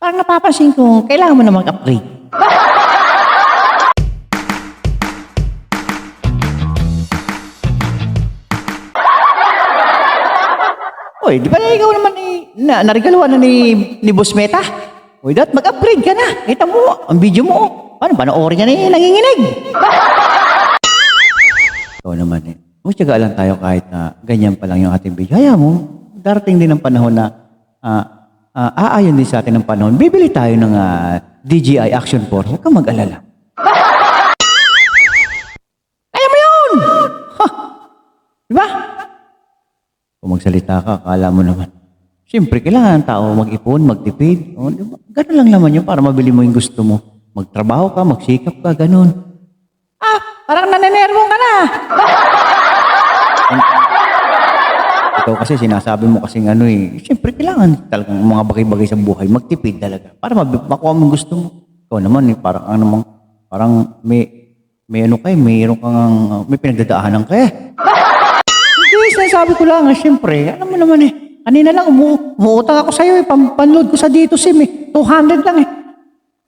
Parang napapansin ko, kailangan mo na mag-upgrade. Uy, di ba ikaw naman naregaluhan na ni Boss Meta? Uy, mag-upgrade ka na. Kita mo, ang video mo. Paano, panoorin ka na nanginginig. Ikaw naman Magtiyaga lang tayo kahit na ganyan pa lang yung ating video. Hayaan mo, darating din ang panahon na aayon din sa atin ng panahon. Bibili tayo ng DJI Action 4. Huwag kang mag-alala. Kaya mo yun! Ha! Diba? Kung magsalita ka, akala mo naman. Siyempre, kailangan ng tao mag-ipon, magtipid. O, diba? Ganun lang naman yun para mabili mo yung gusto mo. Magtrabaho ka, magsikap ka, ganun. Parang nanenermong ka na. Ikaw kasi sinasabi mo kasing siyempre kailangan talagang mga bagay-bagay sa buhay, magtipid talaga. Para makuha mo yung gusto mo. Ikaw naman parang mayroon kang may pinagdadaanan ka Hindi, sinasabi ko lang siyempre, alam mo naman kanina lang umuutang ako sa'yo panload ko sa dito SIM 200 lang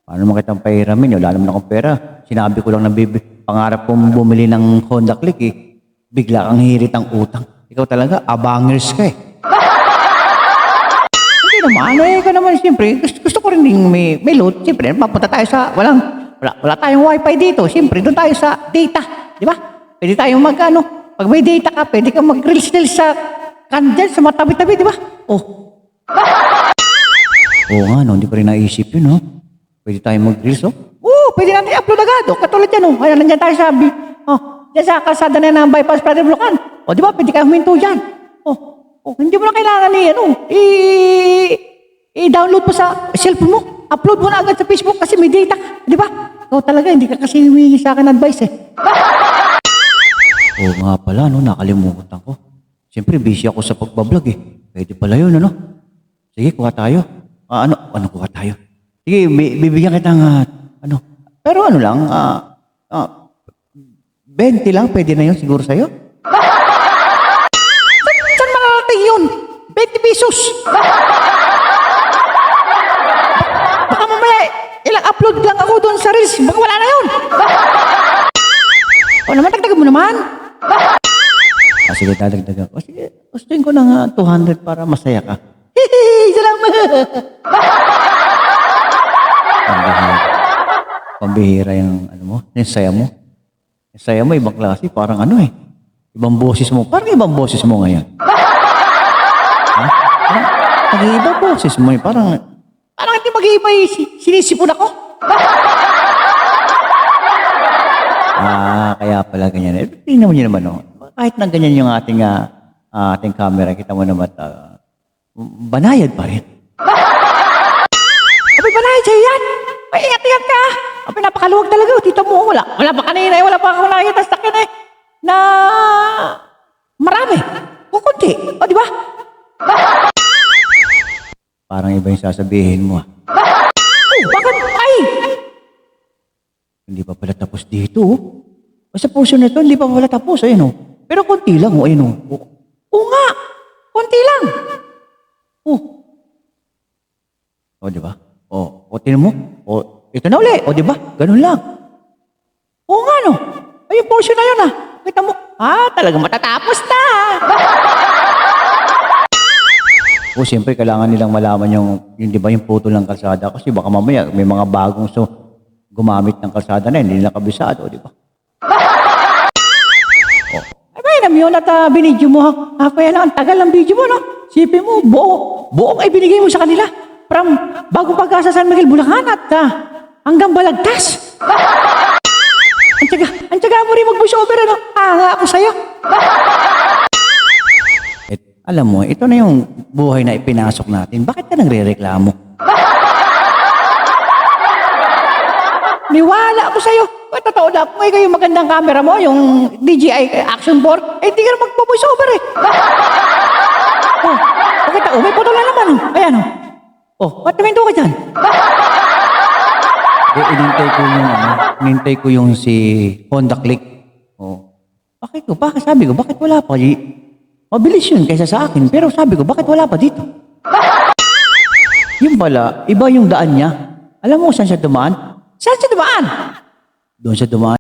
Paano naman kitang pahiramin? Wala naman akong pera. Sinabi ko lang na pangarap kong bumili ng Honda Click bigla kang hirit ang utang. Ikaw talaga, abangers ka Hindi naman, ka naman siyempre. Gusto ko rin may load. Siyempre, papunta tayo sa, wala tayong wifi dito. Siyempre, doon tayo sa data. Di ba? Pwede tayong pag may data ka, pwede kang mag-reels sa kandyan, sa mga tabi-tabi, di ba? Oo nga, hindi ko rin naisip yun, Pwede tayong mag-reels, pwede natin i-upload agad, Katulad yan, Kaya nandiyan tayo sabi, diyan sa kalsada na ng bypass Padre Bulacan. Di ba? Pwede kayo huminto dyan. Hindi mo na kailangan i-download mo sa cellphone mo. Upload mo na agad sa Facebook kasi may data ka. Di ba? Ikaw talaga, hindi ka kasi humingi sa akin advice nga pala, nakalimutan ko. Siyempre, busy ako sa pagbablog Pwede pala yun, Sige, kuha tayo. Ano kuha tayo? Sige, bibigyan kita ng Pero lang, 20 lang, pwede na yun siguro sa'yo? Saan makakatay yun? 20 pesos! Baka mamaya, ilang upload lang ako doon sa Reels, baka wala na yun! Dagdagan mo naman! Sige, dadagdagan ko. Sige, gustuin ko ng 200 para masaya ka. Salamat! Pambihira yung yung saya mo. Yung saya mo, ibang klase, parang ibang boses mo. Parang ibang boses mo ngayon. Ibang boses mo parang hindi mag-iiba sinisipon ako. Kaya pala ganyan. Tingnan mo nyo naman, kahit na ganyan yung ating camera, kita mo naman, banayad pa rin. Banayad sa'yo yan! Ingat-ingat ka! Napakaluwag talaga. Tito mo, wala pa kanina wala pa ako nakikita sa akin na marami. Kukunti. Di ba? Parang iba yung sasabihin mo bakit? Hindi pa pala tapos dito Sa puso na ito, hindi pa pala tapos. Pero konti lang nga. Konti lang. Di ba? Tinan mo? Ito na uli. Di ba? Ganun lang. Nga yung portion na yun Kita mo, talagang matatapos na. Siyempre, kailangan nilang malaman yung di ba, yung photo ng kalsada. Kasi baka mamaya, may mga bagong gumamit ng kalsada na hindi nila kabisado, di ba? Alam yun at binidyo mo kaya lang, ang tagal ng video mo, Sipin mo, buong ay binigay mo sa kanila. From bagong pag-asa San Miguel, Bulacan at hanggang Balagtas. Ang tsaga mo rin mag-voice over, nga ako sa'yo. Alam mo, ito na yung buhay na ipinasok natin. Bakit ka nagre-reklamo? Niwala ako sa'yo. Totoo na, kung ikaw yung magandang camera mo, yung DJI Action 4, hindi ka na mag-voice over Pakita, may photo na naman. Ayan, ba't namin ka dyan? Inintay ko yung si Honda Click. Bakit sabi ko, bakit wala pa? Mabilis yun kaysa sa akin, pero sabi ko, bakit wala pa dito? Yung pala, iba yung daan niya. Alam mo kung saan siya dumaan? Saan siya dumaan? Doon siya dumaan.